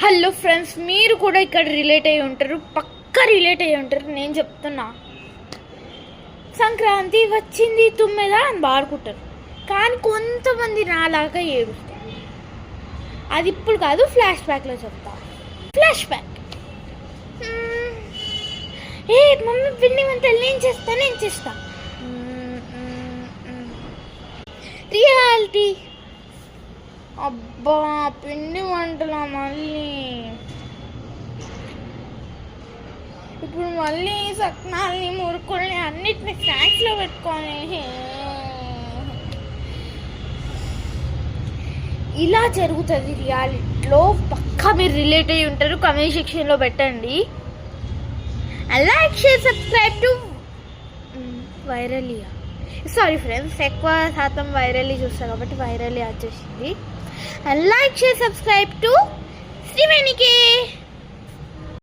Hello friends, మీరు కూడా ఇక్కడ రిలేట్ అయ్యి ఉంటారు, పక్కా రిలేట్ అయ్యి ఉంటారు. నేను చెప్తున్నా, సంక్రాంతి వచ్చింది తుమ్మెదా అని బాడుకుంటారు, కానీ కొంతమంది నాలాగా ఏడుస్తారు. అది ఇప్పుడు కాదు, ఫ్లాష్ బ్యాక్లో చెప్తా. Flash back. ఏ మమ్మీ పిండి వంటలు నేను చేస్తా. రియాలిటీ. అబ్బా, పిండి వంటలు మళ్ళీ ఇప్పుడు మళ్ళీ సత్నాల్ని మురుకుల్ని అన్నిటిని స్నాక్స్లో పెట్టుకొని ఇలా జరుగుతుంది రియాలిటీలో. పక్కా మీరు రిలేట్ అయ్యి ఉంటారు. కమెంట్ సెక్షన్లో పెట్టండి. లైక్, షేర్, సబ్స్క్రైబ్ టు వైరలియా. సారీ ఫ్రెండ్స్, ఎక్కువ శాతం వైరల్లీ చూస్తారు కాబట్టి వైరల్లీ వచ్చేసింది. Like, share, subscribe to శ్రీవేణికి.